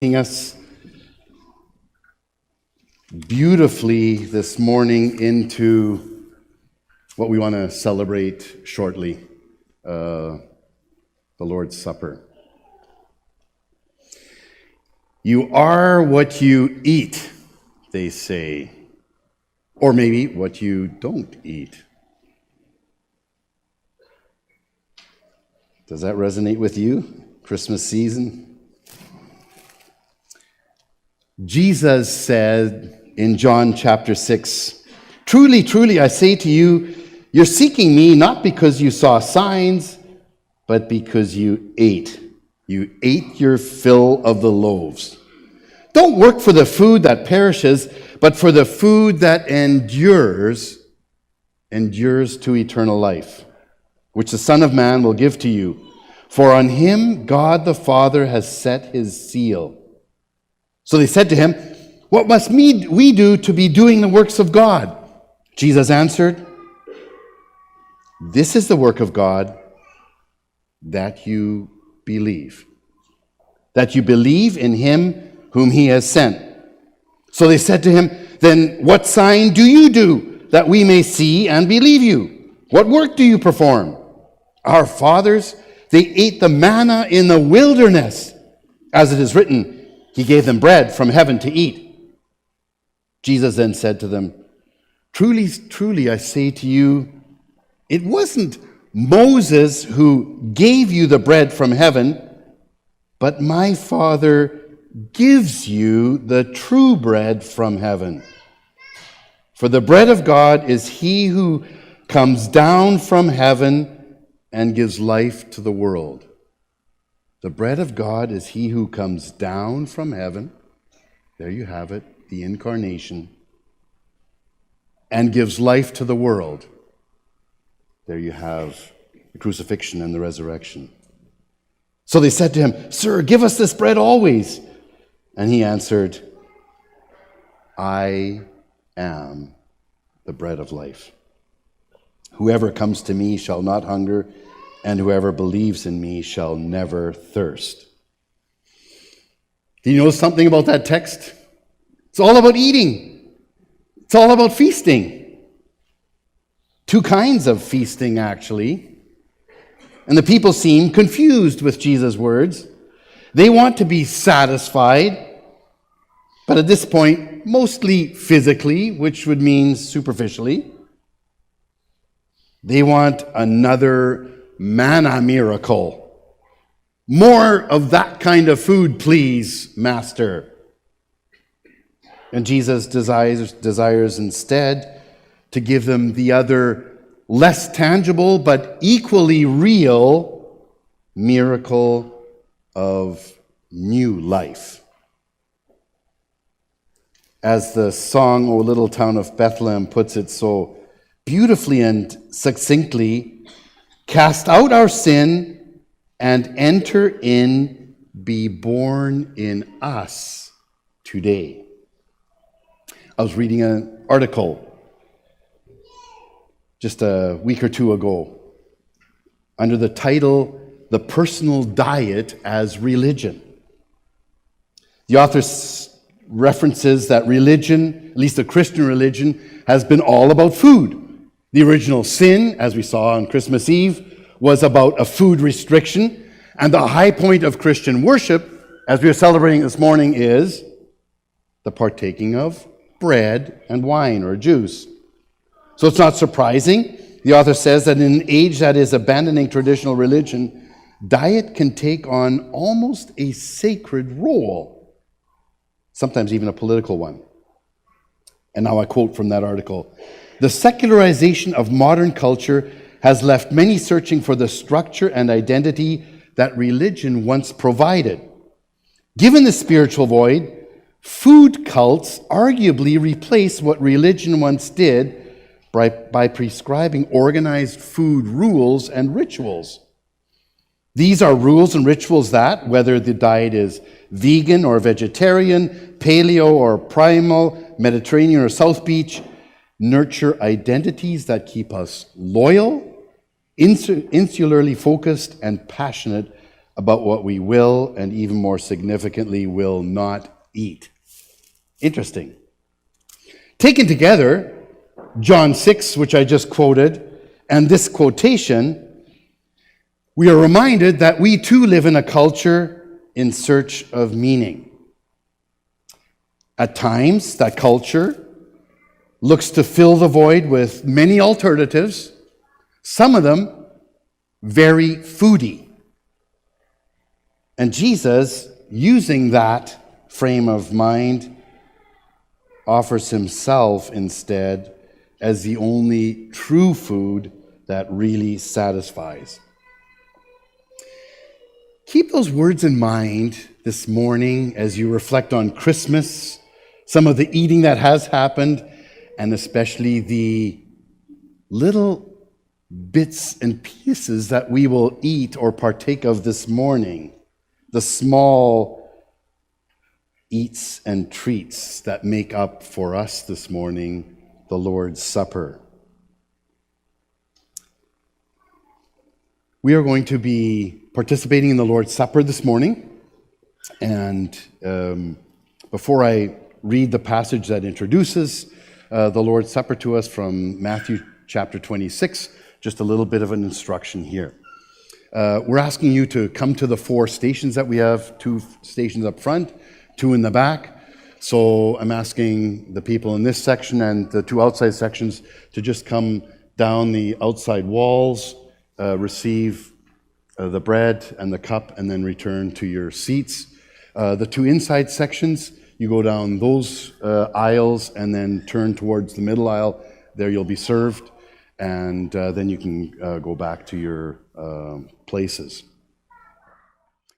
taking us beautifully this morning into what we want to celebrate shortly, the Lord's Supper. You are what you eat, they say, or maybe what you don't eat. Does that resonate with you? Christmas season? Jesus said in John chapter 6, "Truly, truly, I say to you, you're seeking me not because you saw signs, but because you ate. You ate your fill of the loaves. Don't work for the food that perishes, but for the food that endures to eternal life, which the Son of Man will give to you. For on him God the Father has set his seal." So they said to him, "What must we do to be doing the works of God?" Jesus answered, "This is the work of God, that you believe. That you believe in him whom he has sent." So they said to him, "Then what sign do you do, that we may see and believe you? What work do you perform? Our fathers, they ate the manna in the wilderness. As it is written, he gave them bread from heaven to eat." Jesus then said to them, "Truly, truly, I say to you, it wasn't Moses who gave you the bread from heaven, but my Father gives you the true bread from heaven. For the bread of God is he who comes down from heaven and gives life to the world." The bread of God is he who comes down from heaven. There you have it, the incarnation. And gives life to the world. There you have the crucifixion and the resurrection. So they said to him, "Sir, give us this bread always." And he answered, "I am the bread of life. Whoever comes to me shall not hunger, and whoever believes in me shall never thirst." Do you know something about that text? It's all about eating. It's all about feasting. Two kinds of feasting, actually. And the people seem confused with Jesus' words. They want to be satisfied, but at this point, mostly physically, which would mean superficially. They want another manna miracle. "More of that kind of food, please, Master." And Jesus desires instead to give them the other, less tangible but equally real miracle of new life. As the song, "O Little Town of Bethlehem," puts it so beautifully and succinctly, "Cast out our sin and enter in, be born in us today." I was reading an article just a week or two ago under the title, "The Personal Diet as Religion." The author references that religion, at least the Christian religion, has been all about food. The original sin, as we saw on Christmas Eve, was about a food restriction, and the high point of Christian worship, as we are celebrating this morning, is the partaking of bread and wine or juice. So it's not surprising, the author says, that in an age that is abandoning traditional religion, diet can take on almost a sacred role, sometimes even a political one. And now I quote from that article, "The secularization of modern culture has left many searching for the structure and identity that religion once provided. Given the spiritual void, food cults arguably replace what religion once did by prescribing organized food rules and rituals. These are rules and rituals that, whether the diet is vegan or vegetarian, paleo or primal, Mediterranean or South Beach, nurture identities that keep us loyal, insularly focused, and passionate about what we will, and even more significantly, will not eat. Interesting. Taken together, John 6, which I just quoted, and this quotation, we are reminded that we too live in a culture in search of meaning. At times, that culture looks to fill the void with many alternatives, some of them very foodie. And Jesus, using that frame of mind, offers himself instead as the only true food that really satisfies. Keep those words in mind this morning as you reflect on Christmas, some of the eating that has happened, and especially the little bits and pieces that we will eat or partake of this morning, the small eats and treats that make up for us this morning the Lord's Supper. We are going to be participating in the Lord's Supper this morning, and before I read the passage that introduces the Lord's Supper to us from Matthew chapter 26, just a little bit of an instruction here. We're asking you to come to the 4 stations that we have, 2 stations up front, 2 in the back. So I'm asking the people in this section and the 2 outside sections to just come down the outside walls, receive the bread and the cup, and then return to your seats. The 2 inside sections, you go down those aisles and then turn towards the middle aisle. There you'll be served, and then you can go back to your places.